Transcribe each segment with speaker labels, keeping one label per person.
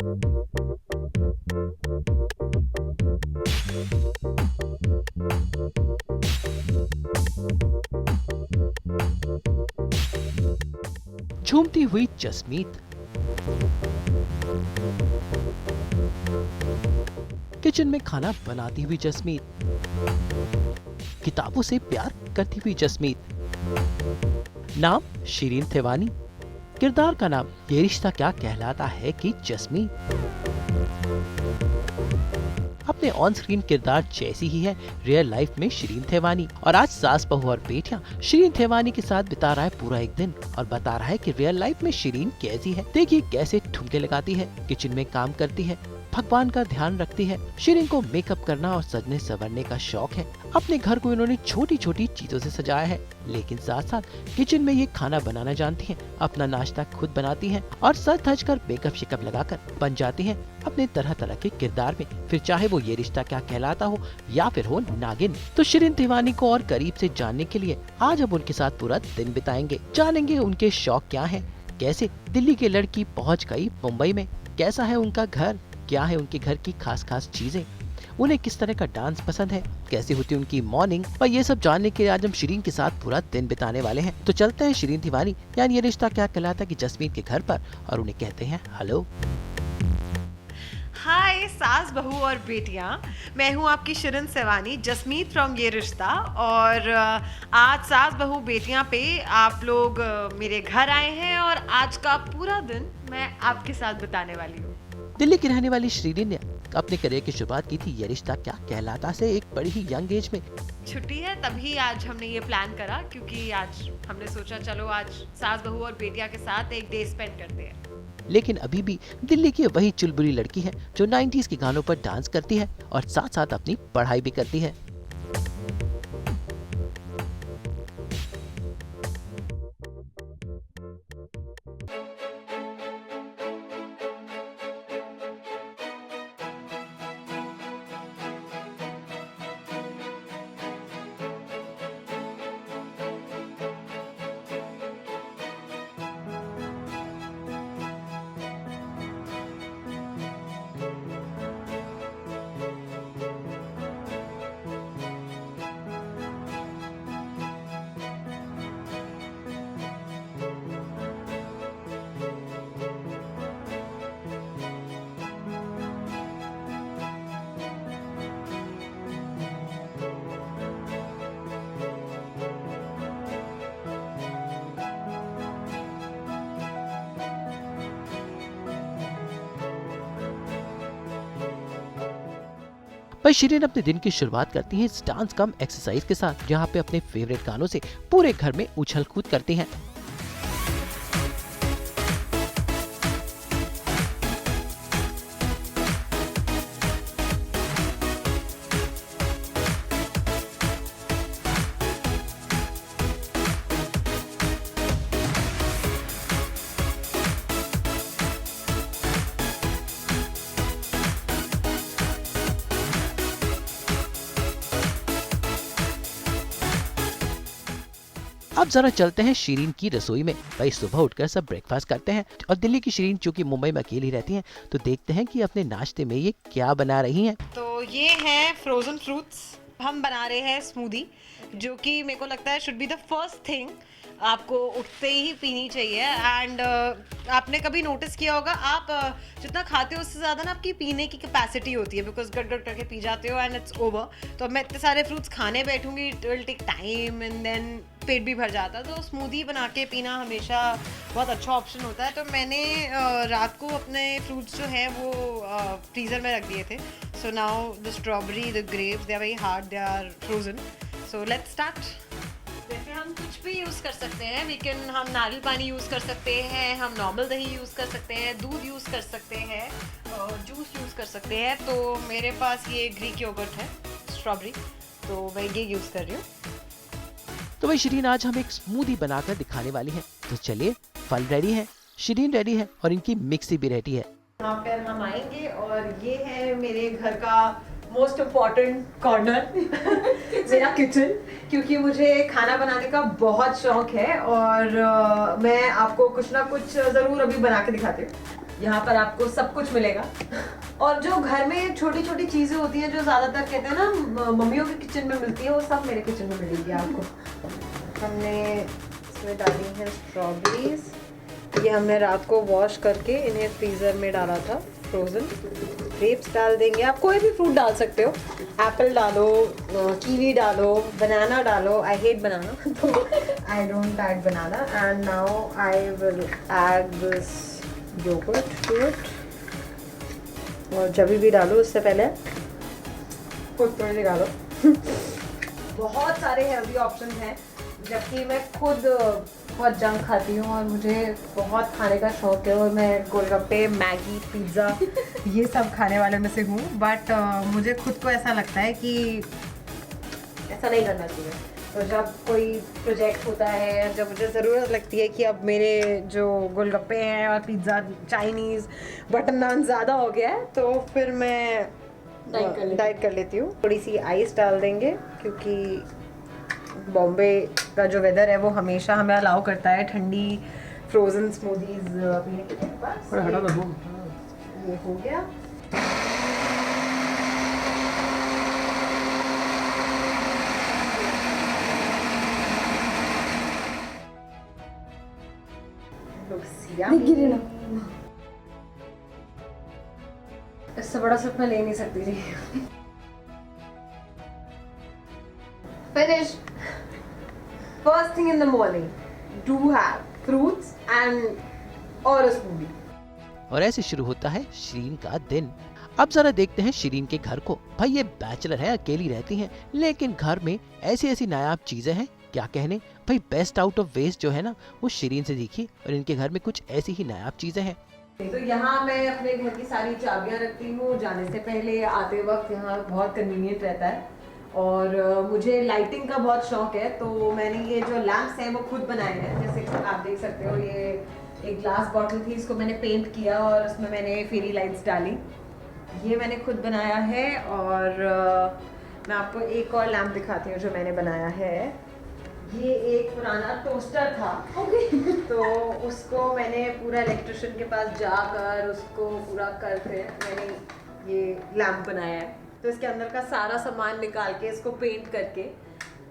Speaker 1: झूमती हुई जसमीत, किचन में खाना बनाती हुई जसमीत, किताबों से प्यार करती हुई जसमीत। नाम शिरीन थेवानी, किरदार का नाम ये रिश्ता क्या कहलाता है की जसमीत। अपने ऑन स्क्रीन किरदार जैसी ही है रियल लाइफ में शिरीन थेवानी, और आज सास बहू और बेटियां शिरीन थेवानी के साथ बिता रहा है पूरा एक दिन और बता रहा है कि रियल लाइफ में शिरीन कैसी है। देखिए कैसे ठुमके लगाती है, किचन में काम करती है, भगवान का ध्यान रखती है। शिरीन को मेकअप करना और सजने संवरने का शौक है। अपने घर को इन्होंने छोटी छोटी चीजों से सजाया है, लेकिन साथ साथ किचन में ये खाना बनाना जानती है, अपना नाश्ता खुद बनाती है और सज धज कर मेकअप शेकअप लगाकर बन जाती है अपने तरह तरह के किरदार में, फिर चाहे वो ये रिश्ता क्या कहलाता हो या फिर हो नागिन। तो शिरीन थेवानी को और करीब से जानने के लिए आज हम उनके साथ पूरा दिन बिताएंगे, जानेंगे उनके शौक क्या है, कैसे दिल्ली की लड़की पहुँच गयी मुंबई में, कैसा है उनका घर, क्या है उनके घर की खास खास चीजें, उन्हें किस तरह का डांस पसंद है, कैसे होती उनकी मॉर्निंग, और ये सब जानने के लिए आज हम शिरीन के साथ पूरा दिन बिताने वाले हैं। तो चलते हैं शिरीन थेवानी यानी ये रिश्ता क्या कहलाता कि जसमीत के घर पर और उन्हें कहते हैं हेलो।
Speaker 2: हाय सास बहू और बेटियां, मैं हूं आपकी शिरीन थेवानी जसमीत फ्रॉम ये रिश्ता। और आज सास बहू बेटियां पे आप लोग मेरे घर आए हैं और आज का पूरा दिन मैं आपके साथ बिताने वाली हूँ।
Speaker 1: दिल्ली की रहने वाली शिरीन ने अपने करियर की शुरुआत की थी ये रिश्ता क्या कहलाता से एक बड़ी ही यंग एज में।
Speaker 2: छुट्टी है तभी आज हमने ये प्लान करा, क्योंकि आज हमने सोचा चलो आज सास बहू और बेटिया के साथ एक डे स्पेंड करते हैं।
Speaker 1: लेकिन अभी भी दिल्ली की वही चुलबुली लड़की है जो 90s के गानों पर डांस करती है और साथ साथ अपनी पढ़ाई भी करती है। पर शिरीन अपने दिन की शुरुआत करती है इस डांस कम एक्सरसाइज के साथ, जहाँ पे अपने फेवरेट गानों से पूरे घर में उछल कूद करती हैं। अब जरा चलते हैं शिरीन की रसोई में। भाई सुबह उठकर सब ब्रेकफास्ट करते हैं और दिल्ली की शिरीन चूंकि मुंबई में अकेली रहती हैं, तो देखते हैं कि अपने नाश्ते में ये क्या बना रही हैं।
Speaker 2: तो ये है फ्रोजन फ्रूट्स, हम बना रहे हैं स्मूदी, जो कि मेरे को लगता है should be the first thing आपको उठते ही पीनी चाहिए। एंड आपने कभी नोटिस किया होगा, आप जितना खाते हो उससे ज़्यादा ना आपकी पीने की कैपेसिटी होती है, बिकॉज गट गट करके पी जाते हो एंड इट्स ओवर। तो अब मैं इतने सारे फ्रूट्स खाने बैठूंगी, it will take time and then पेट भी भर जाता है। तो स्मूदी बना के पीना हमेशा बहुत अच्छा ऑप्शन होता है। तो मैंने रात को अपने फ्रूट्स जो हैं वो फ्रीज़र में रख दिए थे। So now the strawberry, the grapes, they are very hard, they are frozen. So let's start. वैसे हम कुछ भी यूज़ कर सकते हैं, लेकिन हम नारियल पानी यूज़ कर सकते हैं, हम नॉर्मल दही यूज़ कर सकते हैं, दूध यूज़ कर सकते हैं, जूस यूज़ कर सकते हैं। तो मेरे पास ये ग्रीक योगर्ट है, स्ट्रॉबेरी, तो मैं ये यूज़ कर रही हूँ।
Speaker 1: तो भाई शिरीन आज हम एक स्मूदी बनाकर दिखाने वाली हैं। तो चलिए, फल रेडी है, शिरीन रेडी है और इनकी मिक्सी भी रेडी है।
Speaker 2: यहाँ पर हम आएंगे और ये है मेरे घर का मोस्ट इम्पॉर्टेंट कॉर्नर मेरा किचन, क्योंकि मुझे खाना बनाने का बहुत शौक है और मैं आपको कुछ ना कुछ ज़रूर अभी बना के दिखाती हूँ। यहाँ पर आपको सब कुछ मिलेगा। और जो घर में छोटी छोटी चीजें होती हैं जो ज्यादातर कहते हैं ना मम्मियों के किचन में मिलती है, वो सब मेरे किचन में मिलेगी आपको। हमने इसमें डाली है स्ट्रॉबेरीज, ये हमने रात को वॉश करके इन्हें फ्रीजर में डाला था फ्रोजन। ग्रेप्स डाल देंगे, आप कोई भी फ्रूट डाल सकते हो, एप्पल डालो, कीवी डालो, बनाना डालो। आई हेट बनाना तो I don't add banana. And now I will add this yogurt to it. और जब भी डालो उससे पहले खुद थोड़ी निकालो। बहुत सारे हेल्दी ऑप्शन हैं, जबकि मैं खुद बहुत जंक खाती हूँ और मुझे बहुत खाने का शौक है और मैं गोलगप्पे, मैगी, पिज़्ज़ा ये सब खाने वाले में से हूँ। बट मुझे खुद को ऐसा लगता है कि ऐसा नहीं करना चाहिए। तो जब कोई प्रोजेक्ट होता है, जब मुझे ज़रूरत लगती है कि अब मेरे जो गोलगप्पे हैं और पिज़्ज़ा, चाइनीज़, बटर नान ज़्यादा हो गया है, तो फिर मैं डाइट कर लेती हूँ। थोड़ी सी आइस डाल देंगे, क्योंकि बॉम्बे का जो वेदर है वो हमेशा हमें अलाउ करता है ठंडी फ्रोजन स्मूदीज पीने के लिए। बस ये हो गया। इससे बड़ा सिर्फ मैं ले नहीं सकती थी। Finish. First thing in the morning, do have fruits and or a smoothie.
Speaker 1: और ऐसे शुरू होता है शिरीन का दिन। अब जरा देखते हैं शिरीन के घर को। भाई ये बैचलर है, अकेली रहती हैं, लेकिन घर में ऐसी ऐसी नायाब चीजें हैं, क्या कहने। भाई बेस्ट आउट ऑफ वेस्ट जो है ना, वो शिरीन से सीखी और इनके घर में कुछ ऐसी ही नायाब चीजें हैं।
Speaker 2: तो यहाँ मैं अपने घर की सारी चाबियाँ रखती हूँ, जाने से पहले आते वक्त यहाँ बहुत कन्वीनियंट रहता है। और मुझे लाइटिंग का बहुत शौक है, तो मैंने ये जो लैम्प्स हैं वो खुद बनाए हैं। जैसे आप देख सकते हो, ये एक ग्लास बॉटल थी, इसको मैंने पेंट किया और उसमें मैंने फेरी लाइट्स डाली। ये मैंने खुद बनाया है। और मैं आपको एक और लैम्प दिखाती हूँ जो मैंने बनाया है। ये एक पुराना टोस्टर था, तो उसको मैंने पूरा इलेक्ट्रिशियन के पास जाकर उसको पूरा करके मैंने ये लैम्प बनाया है। तो इसके अंदर का सारा सामान निकाल के इसको पेंट करके,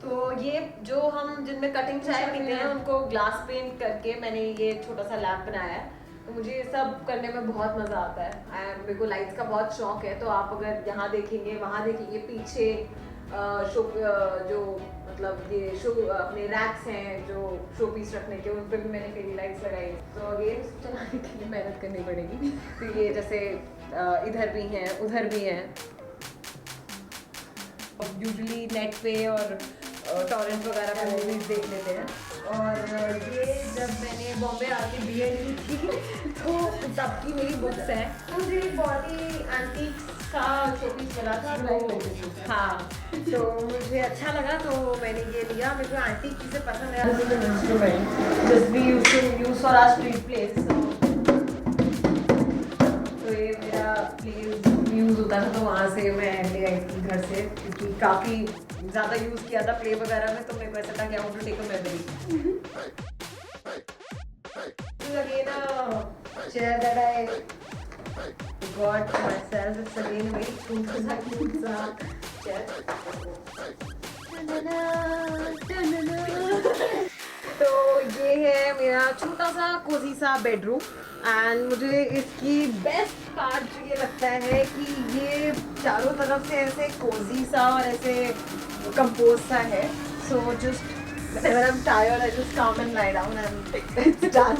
Speaker 2: तो ये जो हम जिनमें कटिंग चाय पीते हैं उनको ग्लास पेंट करके मैंने ये छोटा सा लैम्प बनाया है। तो मुझे ये सब करने में बहुत मज़ा आता है। मेरे को लाइट्स का बहुत शौक है। तो आप अगर यहाँ देखेंगे, वहाँ देखेंगे, पीछे शो जो मतलब ये शो अपने रैक्स हैं जो शो पीस रखने के, उन पर भी मैंने फेरी लाइट्स लगाई। तो अगेन इसको चलाने के लिए मेहनत करनी पड़ेगी। तो ये जैसे इधर भी हैं, उधर भी हैं। यूजुअली नेट पे और टॉरेंट वगैरह पे मूवीज देख लेते हैं। और ये जब मैंने बॉम्बे आके बीए ली थी तो तब की मेरी बुक्स हैं। मुझे बहुत ही एंटीक्स का शोपीस मिला था, तो हाँ, तो मुझे अच्छा लगा तो मैंने ये लिया। मेरे को एंटीक चीज़ें पसंद है। This is an instrument just we use for our street place. तो ये मेरा प्लेस यूज़ होता था, तो वहाँ से मैं ले आई थी घर से, क्योंकि काफ़ी ज़्यादा यूज़ किया था प्ले वगैरह में। तो मेरे को ऐसा था कि I want to take a memory. Again a chair that I got myself. It's again a very cute chair. तो ये है मेरा छोटा सा कोजी सा बेडरूम। एंड मुझे इसकी बेस्ट पार्ट ये लगता है कि ये चारों तरफ से ऐसे कोजी सा और ऐसे कंपोज सा है। So just whenever I'm tired, I just come and lie down and it's done.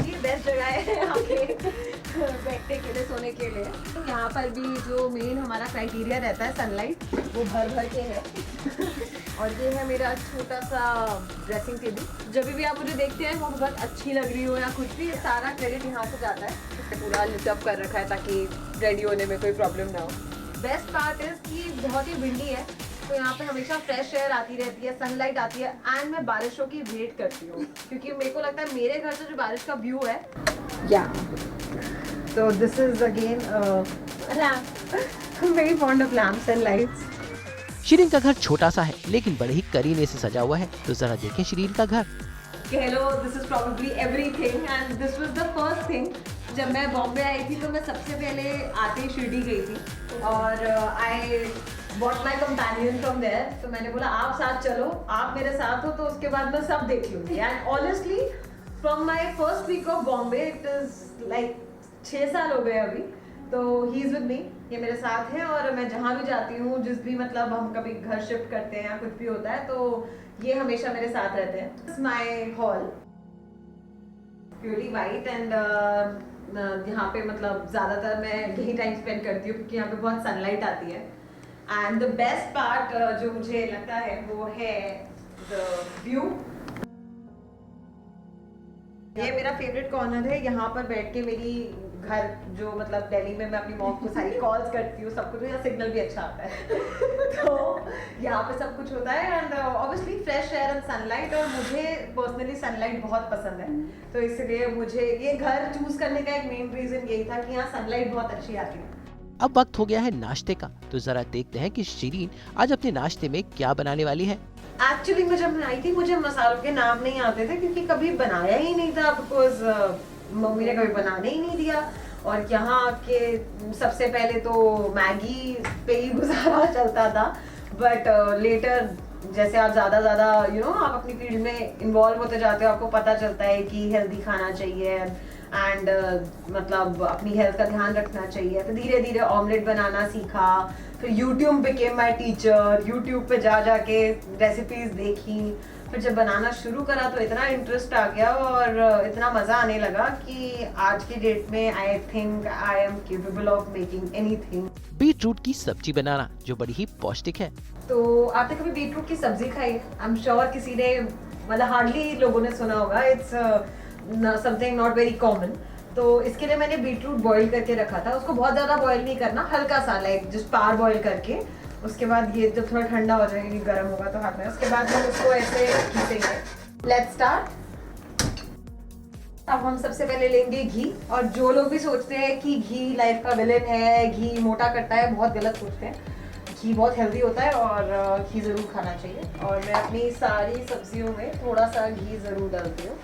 Speaker 2: ये बेस्ट जगह है आके बैठने के लिए, सोने के लिए। यहाँ पर भी जो मेन हमारा क्राइटेरिया रहता है सनलाइट, वो भर भर के है। और ये है मेरा छोटा सा ड्रेसिंग टेबल। जब भी आप मुझे देखते हैं वो बहुत अच्छी लग रही हो या कुछ भी, सारा क्रेडिट यहाँ से जाता है। इसे पूरा लिटअप कर रखा है ताकि रेडी होने में कोई प्रॉब्लम ना हो। बेस्ट पार्ट है कि बहुत ही विंडी है, तो यहाँ पे हमेशा फ्रेश एयर आती रहती है, सनलाइट आती है। एंड मैं बारिशों की वेट करती हूँ, क्योंकि मेरे को लगता है मेरे घर से जो बारिश का व्यू है, या तो this is again very fond of lamps and lights.
Speaker 1: Shirin का घर छोटा सा है, लेकिन बड़े ही करीने से सजा हुआ है। तो जरा देखें शिरीन का घर।
Speaker 2: कह लो this is probably everything and this was the first thing. जब मैं बॉम्बे आई थी तो मैं सबसे पहले आते ही शिरडी गई थी और I bought my companion from there. तो मैंने बोला आप साथ चलो, आप मेरे साथ हो तो उसके बाद मैं सब देख लूँगी। And honestly from my first week of Bombay it is like 6 साल हो गए अभी, तो ही इज़ विद मी, ये मेरे साथ है। और मैं जहाँ भी जाती हूँ, जिस भी मतलब हम कभी घर शिफ्ट करते हैं या कुछ भी होता है तो ये हमेशा मेरे साथ रहते हैं। This my hall purely white and यहाँ पे मतलब ज़्यादातर मैं यही टाइम स्पेंड करती हूँ क्योंकि यहाँ पे बहुत सनलाइट आती है। एंड द बेस्ट पार्ट जो मुझे लगता है वो है द व्यू। ये मेरा फेवरेट कॉर्नर है, यहाँ पर बैठ के मेरी घर जो मतलब दिल्ली में मैं अपनी मॉम को सारी कॉल्स करती हूँ, सब कुछ, यहाँ सिग्नल भी अच्छा आता है तो यहाँ पे सब कुछ होता है and obviously fresh air and sunlight. और मुझे पर्सनली सनलाइट बहुत पसंद है, तो इसलिए मुझे ये घर चूज करने का एक मेन रीजन यही था कि यहाँ सनलाइट बहुत अच्छी आती है।
Speaker 1: अब वक्त हो गया है नाश्ते का, तो जरा देखते हैं कि शिरीन आज अपने नाश्ते में क्या बनाने वाली है।
Speaker 2: एक्चुअली मैं जब आई थी मुझे मसालों के नाम नहीं आते थे क्योंकि कभी बनाया ही नहीं था, बिकॉज मम्मी ने कभी बनाने ही नहीं दिया। और यहाँ के सबसे पहले तो मैगी पे ही गुजारा चलता था, बट लेटर जैसे आप ज़्यादा आप अपनी फील्ड में इन्वॉल्व होते जाते हो, आपको पता चलता है कि हेल्दी खाना चाहिए एंड मतलब अपनी हेल्थ का ध्यान रखना चाहिए। तो धीरे धीरे ऑमलेट बनाना सीखा, फिर YouTube became my teacher, YouTube पे जा के रेसिपीज देखी, फिर जब बनाना शुरू करा तो इतना इंटरेस्ट आ गया और इतना मज़ा आने लगा कि आज की डेट में I think I am capable of making anything.
Speaker 1: Beetroot की सब्जी बनाना जो बड़ी ही पौष्टिक है।
Speaker 2: तो आपने कभी बीटरूट की सब्जी खाई? आई एम श्योर किसी ने, मतलब हार्डली लोगों ने सुना होगा, it's something not very common. तो इसके लिए मैंने बीटरूट बॉईल करके रखा था। उसको बहुत ज़्यादा बॉईल नहीं करना, हल्का सा लाइक जस्ट पार बॉईल करके। उसके बाद ये जब थोड़ा ठंडा हो जाएगा, गर्म होगा तो हाथ में, उसके बाद हम उसको ऐसे खींचेंगे। Let's start. अब हम सबसे पहले लेंगे घी। और जो लोग भी सोचते हैं कि घी लाइफ का विलेन है, घी मोटा करता है, बहुत गलत सोचते हैं। घी बहुत हेल्दी होता है और घी ज़रूर खाना चाहिए। और मैं अपनी सारी सब्जियों में थोड़ा सा घी ज़रूर डालती हूँ।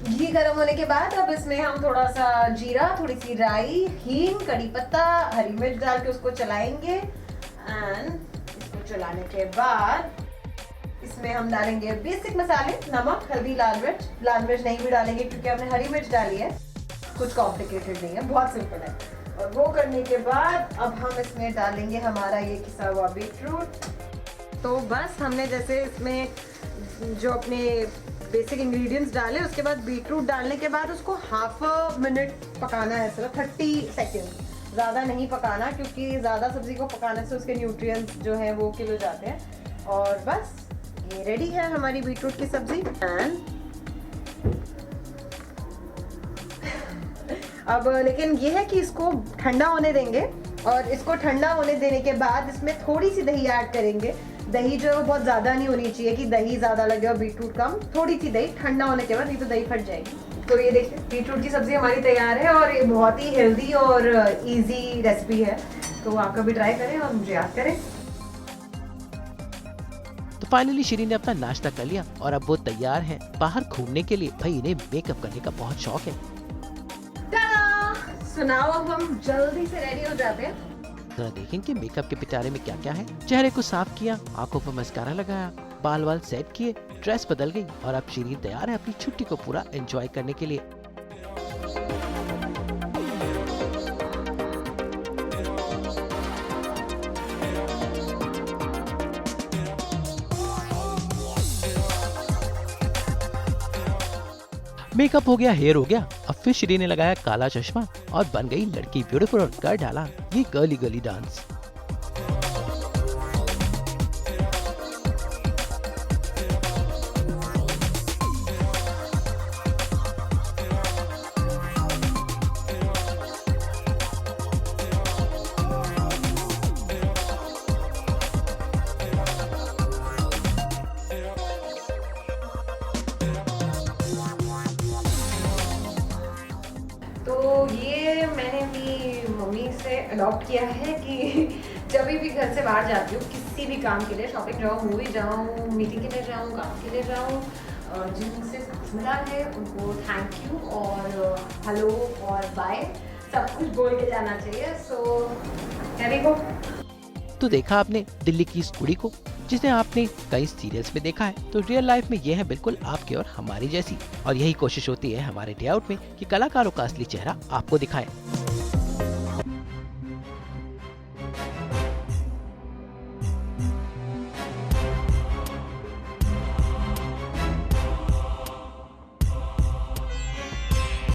Speaker 2: घी गर्म होने के बाद अब इसमें हम थोड़ा सा जीरा, थोड़ी सी राई, हींग, कड़ी पत्ता, हरी मिर्च डाल के उसको चलाएंगे। एंड इसको चलाने के बाद इसमें हम डालेंगे बेसिक मसाले, नमक, हल्दी, लाल मिर्च। लाल मिर्च नहीं भी डालेंगे क्योंकि हमने हरी मिर्च डाली है। कुछ कॉम्प्लिकेटेड नहीं है, बहुत सिंपल है। और वो करने के बाद अब हम इसमें डालेंगे हमारा ये किसा हुआ बीटरूट। तो बस हमने जैसे इसमें जो अपने बेसिक इंग्रेडिएंट्स डाले, उसके बाद बीटरूट डालने के बाद उसको हाफ मिनट पकाना है, सिर्फ 30 सेकेंड, ज़्यादा नहीं पकाना क्योंकि ज़्यादा सब्जी को पकाने से उसके न्यूट्रिएंट्स जो हैं वो किल हो जाते हैं। और बस ये रेडी है हमारी बीटरूट की सब्जी। एंड अब लेकिन ये है कि इसको ठंडा होने देंगे और इसको ठंडा होने देने के बाद इसमें थोड़ी सी दही ऐड करेंगे। दही जो है वो बहुत ज़्यादा नहीं होनी चाहिए कि दही ज़्यादा लगे और बीटरूट कम, थोड़ी सी दही ठंडा होने के बाद, नहीं तो दही फट जाएगी। तो ये देखिए बीटरूट की सब्ज़ी हमारी तैयार है और ये बहुत ही हेल्दी और इजी रेसिपी है। तो आप कभी ट्राई करें और मुझे याद करें।
Speaker 1: तो फाइनली शिरीन ने अपना नाश्ता कर लिया और अब वो तैयार हैं बाहर घूमने के लिए। भाई इन्हें मेकअप करने का बहुत शौक है।
Speaker 2: सुनाओ, अब हम जल्दी से रेडी हो जाते हैं।
Speaker 1: जरा देखें कि मेकअप के पिटारे में क्या क्या है। चेहरे को साफ किया, आंखों पर मस्कारा लगाया, बाल वाल सेट किए, ड्रेस बदल गई और अब शिरीन तैयार है अपनी छुट्टी को पूरा एंजॉय करने के लिए। मेकअप हो गया, हेयर हो गया, अब फिर शिरीन ने लगाया काला चश्मा और बन गई लड़की ब्यूटीफुल और कर डाला ये गर्ली गर्ली डांस।
Speaker 2: तो ये मैंने अपनी मम्मी से अडॉप्ट किया है कि जब भी घर से बाहर जाती हूँ किसी भी काम के लिए, शॉपिंग जाऊँ, मूवी जाऊँ, मीटिंग के लिए जाऊँ, काम के लिए जाऊँ,
Speaker 3: जिनसे साथ मिला है उनको थैंक यू और हेलो और बाय सब कुछ बोल के जाना चाहिए। सो हैवी गो।
Speaker 1: तो देखा आपने दिल्ली की इस कुड़ी को जिसे आपने कई सीरियल्स में देखा है, तो रियल लाइफ में ये है बिल्कुल आपके और हमारी जैसी। और यही कोशिश होती है हमारे डे आउट में कि कलाकारों का असली चेहरा आपको दिखाएं।